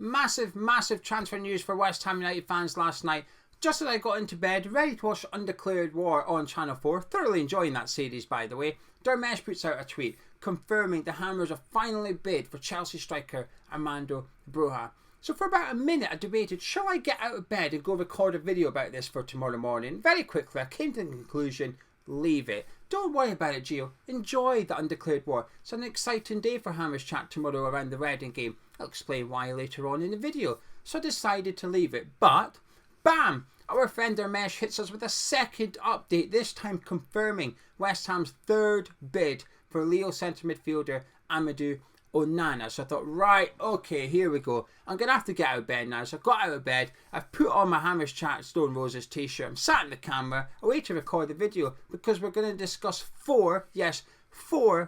Massive transfer news for West Ham United fans last night. Just as I got into bed, ready to watch Undeclared War on Channel 4, thoroughly enjoying that series by the way, Dermesh puts out a tweet confirming the Hammers have finally bid for Chelsea striker Armando Broja. So for about a minute I debated, shall I get out of bed and go record a video about this for tomorrow morning? Very quickly I came to the conclusion, leave it. Don't worry about it, Gio. Enjoy the Undeclared War. It's an exciting day for Hammers chat tomorrow around the Reading game. I'll explain why later on in the video. So I decided to leave it. But, bam! Our friend Dermesh hits us with a second update, this time confirming West Ham's third bid for Leo centre midfielder Amadou Onana. So I thought, right, okay, here we go. I'm going to have to get out of bed now. So I got out of bed, I've put on my Hammers Chat Stone Roses t-shirt, I'm sat in the camera, I wait to record the video because we're going to discuss four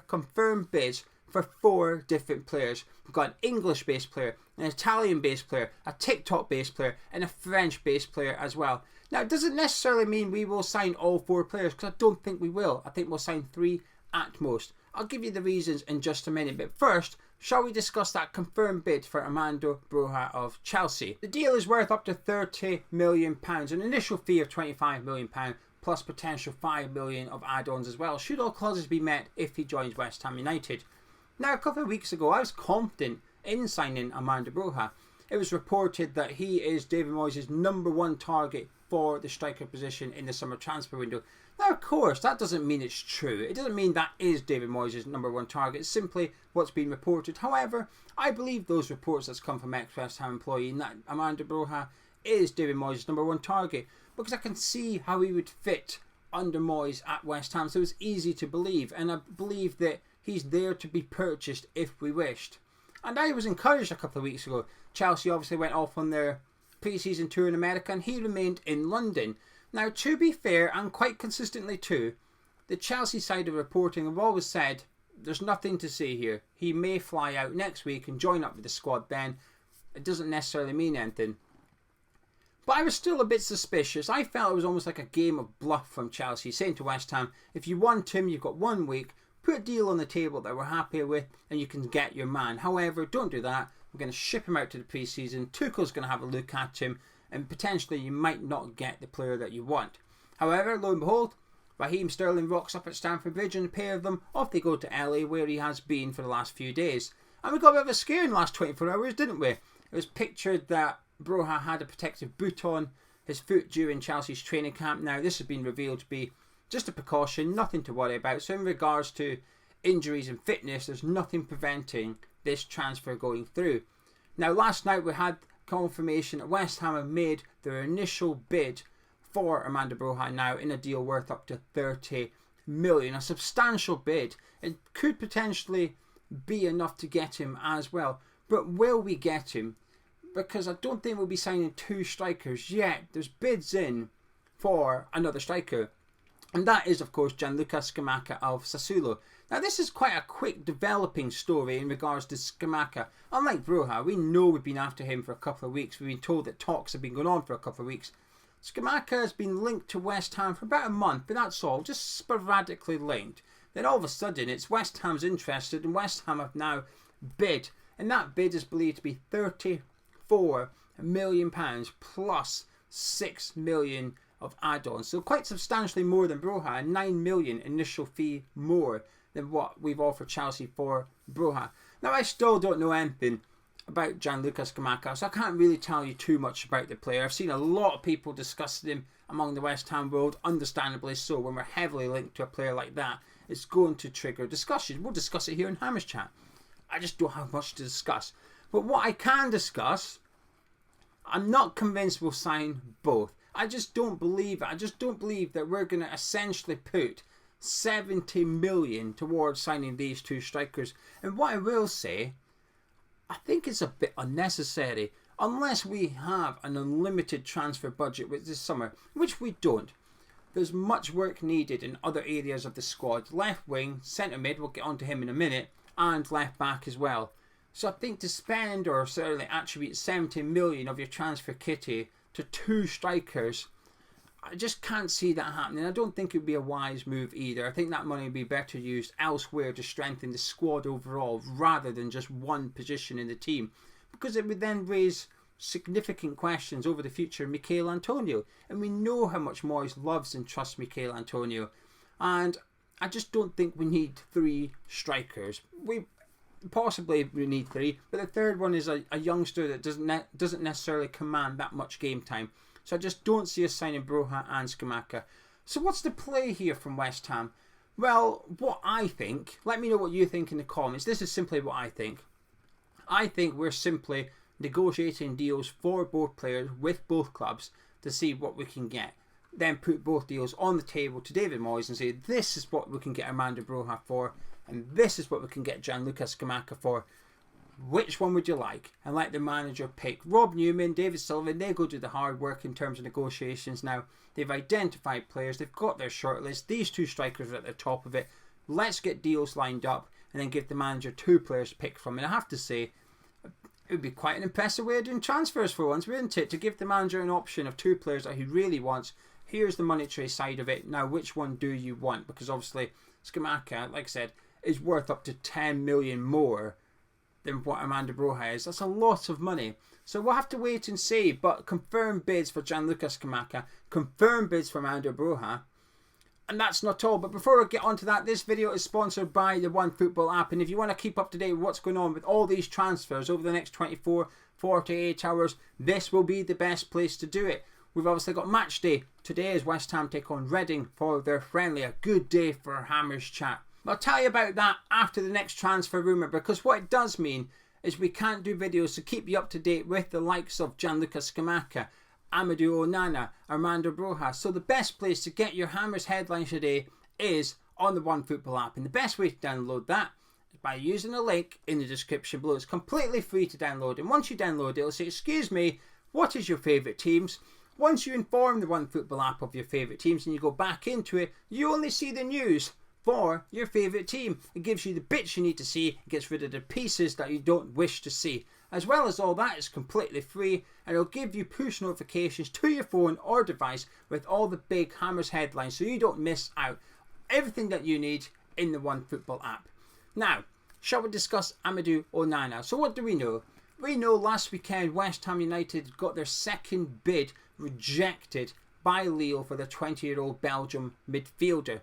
confirmed bids for four different players. We've got an English-based player, an Italian-based player, a TikTok-based player, and a French-based player as well. Now, it doesn't necessarily mean we will sign all four players, because I don't think we will. I think we'll sign 3 at most. I'll give you the reasons in just a minute, but first, shall we discuss that confirmed bid for Armando Broja of Chelsea? The deal is worth up to £30 million, an initial fee of £25 million, plus potential £5 million of add-ons as well, should all clauses be met if he joins West Ham United. Now, a couple of weeks ago, I was confident in signing Armando Broja. It was reported that he is David Moyes' #1 target for the striker position in the summer transfer window. Now, of course, that doesn't mean it's true. It doesn't mean that is David Moyes' #1 target. It's simply what's been reported. However, I believe those reports that's come from ex-West Ham employee and that Armando Broja is David Moyes' #1 target, because I can see how he would fit under Moyes at West Ham. So it's easy to believe, and I believe that he's there to be purchased if we wished. And I was encouraged a couple of weeks ago. Chelsea obviously went off on their pre-season tour in America and he remained in London. Now, to be fair, and quite consistently too, the Chelsea side of reporting have always said there's nothing to see here. He may fly out next week and join up with the squad then. It doesn't necessarily mean anything. But I was still a bit suspicious. I felt it was almost like a game of bluff from Chelsea, saying to West Ham, if you want him, you've got 1 week. Put a deal on the table that we're happy with and you can get your man. However, don't do that. We're going to ship him out to the pre-season. Tuchel's going to have a look at him and potentially you might not get the player that you want. However, lo and behold, Raheem Sterling rocks up at Stamford Bridge and a pair of them, off they go to LA where he has been for the last few days. And we got a bit of a scare in the last 24 hours, didn't we? It was pictured that Broja had a protective boot on his foot during Chelsea's training camp. Now, this has been revealed to be just a precaution, nothing to worry about. So in regards to injuries and fitness, there's nothing preventing this transfer going through. Now, last night we had confirmation that West Ham have made their initial bid for Armando Broja now in a deal worth up to £30 million. A substantial bid. It could potentially be enough to get him as well. But will we get him? Because I don't think we'll be signing 2 strikers yet. There's bids in for another striker. And that is, of course, Gianluca Scamacca of Sassuolo. Now, this is quite a quick developing story in regards to Scamacca. Unlike Broja, we know we've been after him for a couple of weeks. We've been told that talks have been going on for a couple of weeks. Scamacca has been linked to West Ham for about a month, but that's all, just sporadically linked. Then all of a sudden, it's West Ham's interested, and West Ham have now bid. And that bid is believed to be £34 million plus £6 million of add-ons, so quite substantially more than Broja, and £9 million initial fee more than what we've offered Chelsea for Broja. Now, I still don't know anything about Gianluca Scamacca, so I can't really tell you too much about the player. I've seen a lot of people discussing him among the West Ham world, understandably so. When we're heavily linked to a player like that, it's going to trigger discussion. We'll discuss it here in Hammers Chat. I just don't have much to discuss. But what I can discuss, I'm not convinced we'll sign both. I just don't believe it. I just don't believe that we're going to essentially put 70 million towards signing these 2 strikers. And what I will say, I think it's a bit unnecessary. Unless we have an unlimited transfer budget with this summer, which we don't. There's much work needed in other areas of the squad. Left wing, centre mid, we'll get onto him in a minute, and left back as well. So I think to spend or certainly attribute 70 million of your transfer kitty to 2 strikers, I just can't see that happening. I don't think it would be a wise move either. I think that money would be better used elsewhere to strengthen the squad overall rather than just one position in the team. because it would then raise significant questions over the future of Michail Antonio. And we know how much Moyes loves and trusts Michail Antonio. And I just don't think we need 3 strikers. We need 3, but the third one is a youngster that doesn't necessarily command that much game time. So I just don't see us signing Broja and Scamacca. So what's the play here from West Ham? Well, what I think, let me know what you think in the comments. This is simply what I think. I think we're simply negotiating deals for both players with both clubs to see what we can get. Then put both deals on the table to David Moyes and say, this is what we can get Armando Broja for, and this is what we can get Gianluca Scamacca for. Which one would you like? And let the manager pick. Rob Newman, David Sullivan, they go do the hard work in terms of negotiations now. They've identified players, they've got their shortlist. These 2 strikers are at the top of it. Let's get deals lined up and then give the manager 2 players to pick from. And I have to say, it would be quite an impressive way of doing transfers for once, wouldn't it? To give the manager an option of 2 players that he really wants. Here's the monetary side of it. Now, which one do you want? Because obviously, Scamacca, like I said, is worth up to 10 million more than what Armando Broja is. That's a lot of money. So we'll have to wait and see. But confirmed bids for Gianluca Scamacca, confirmed bids for Armando Broja. And that's not all. But before I get onto that, this video is sponsored by the OneFootball app. And if you want to keep up to date with what's going on with all these transfers over the next 24, 48 hours, this will be the best place to do it. We've obviously got match day. Today is West Ham take on Reading for their friendly. A good day for Hammers chat. I'll tell you about that after the next transfer rumour, because what it does mean is we can't do videos to keep you up to date with the likes of Gianluca Scamacca, Amadou, Onana, Armando Broja. So the best place to get your Hammers headlines today is on the OneFootball app. And the best way to download that is by using the link in the description below. It's completely free to download. And once you download it, it'll say, excuse me, what is your favourite teams? Once you inform the OneFootball app of your favourite teams and you go back into it, you only see the news for your favourite team. It gives you the bits you need to see. It gets rid of the pieces that you don't wish to see. As well as all that, it's completely free, and it'll give you push notifications to your phone or device with all the big Hammers headlines, so you don't miss out. Everything that you need in the OneFootball app. Now, shall we discuss Amadou Onana? So what do we know? We know last weekend West Ham United got their second bid rejected by Lille for the 20-year-old Belgium midfielder.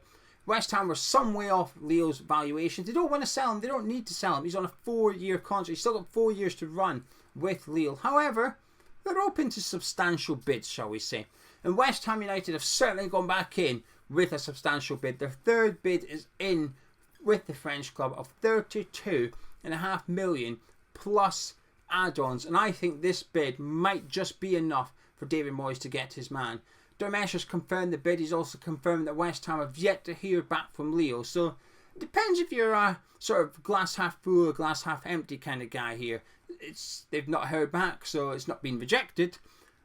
West Ham were some way off Lille's valuation. They don't want to sell him. They don't need to sell him. He's on a 4-year contract. He's still got 4 years to run with Lille. However, they're open to substantial bids, shall we say. And West Ham United have certainly gone back in with a substantial bid. Their third bid is in with the French club of 32.5 million plus add-ons. And I think this bid might just be enough for David Moyes to get his man. Dermesh has confirmed the bid. He's also confirmed that West Ham have yet to hear back from Lille. So it depends if you're a sort of glass half full or glass half empty kind of guy here. They've not heard back, so it's not been rejected.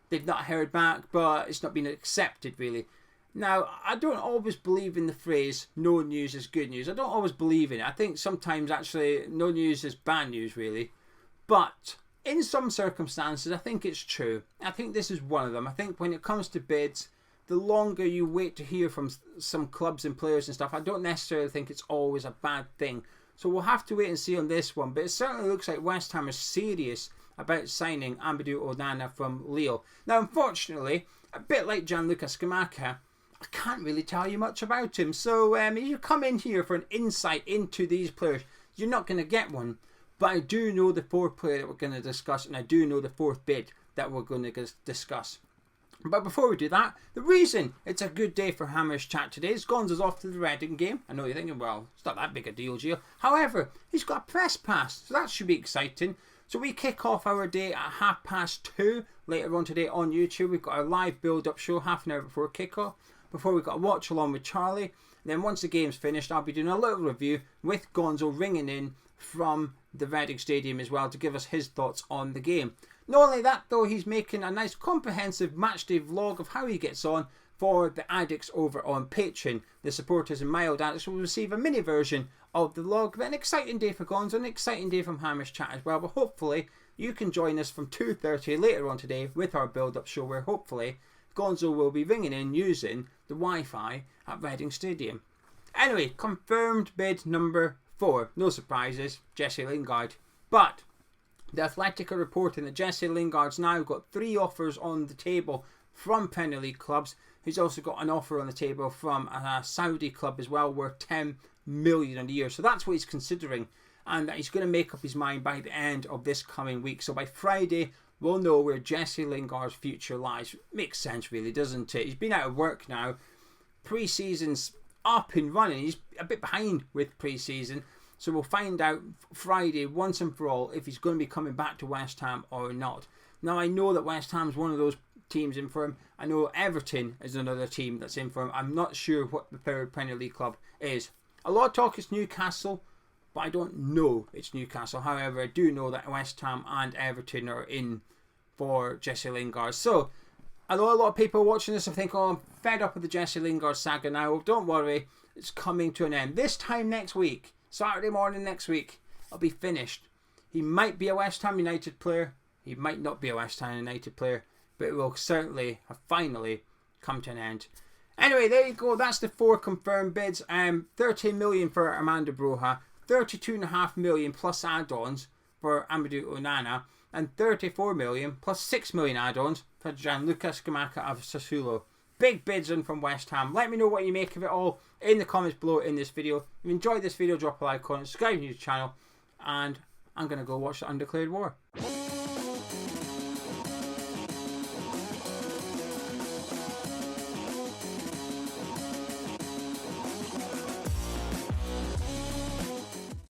They've not heard back, but it's not been accepted really. Now, I don't always believe in the phrase no news is good news. I don't always believe in it. I think sometimes actually no news is bad news really. But in some circumstances, I think it's true. I think this is one of them. I think when it comes to bids, the longer you wait to hear from some clubs and players and stuff, I don't necessarily think it's always a bad thing. So we'll have to wait and see on this one. But it certainly looks like West Ham is serious about signing Amadou Onana from Lille. Now, unfortunately, a bit like Gianluca Scamacca, I can't really tell you much about him. So if you come in here for an insight into these players, you're not going to get one. But I do know the fourth player that we're going to discuss, and I do know the fourth bid that we're going to discuss. But before we do that, the reason it's a good day for Hammers chat today is Gonzo's off to the Reading game. I know you're thinking, well, it's not that big a deal, Gio. However, he's got a press pass, so that should be exciting. So we kick off our day at 2:30 later on today on YouTube. We've got our live build-up show half an hour before kick-off. Before we've got a watch along with Charlie. And then once the game's finished, I'll be doing a little review with Gonzo ringing in from the Reading Stadium as well to give us his thoughts on the game. Not only that though, he's making a nice comprehensive matchday vlog of how he gets on for the addicts over on Patreon. The supporters and mild addicts will receive a mini version of the vlog. But an exciting day for Gonzo, an exciting day from Hammers Chat as well. But hopefully you can join us from 2:30 later on today with our build-up show, where hopefully Gonzo will be ringing in using the Wi-Fi at Reading Stadium. Anyway, confirmed bid number 4. No surprises, Jesse Lingard. But The Athletic are reporting that Jesse Lingard's now got 3 offers on the table from Premier League clubs. He's also got an offer on the table from a Saudi club as well, worth 10 million a year. So that's what he's considering, and that he's going to make up his mind by the end of this coming week. So by Friday, we'll know where Jesse Lingard's future lies. Makes sense, really, doesn't it? He's been out of work now. Pre-season's up and running. He's a bit behind with pre-season. So we'll find out Friday, once and for all, if he's going to be coming back to West Ham or not. Now, I know that West Ham's one of those teams in for him. I know Everton is another team that's in for him. I'm not sure what the third Premier League club is. A lot of talk is Newcastle, but I don't know it's Newcastle. However, I do know that West Ham and Everton are in for Jesse Lingard. So, I know a lot of people watching this and think, oh, I'm fed up with the Jesse Lingard saga now. Well, don't worry, it's coming to an end. This time next week, Saturday morning next week, I'll be finished. He might be a West Ham United player. He might not be a West Ham United player. But it will certainly have finally come to an end. Anyway, there you go. That's the 4 confirmed bids. 13 million for Armando Broja. 32.5 million plus add-ons for Amadou Onana. And 34 million plus 6 million add-ons for Gianluca Scamacca of Sassuolo. Big bids in from West Ham. Let me know what you make of it all in the comments below in this video. If you enjoyed this video, drop a like on it, subscribe to the channel, and I'm going to go watch the Undeclared War.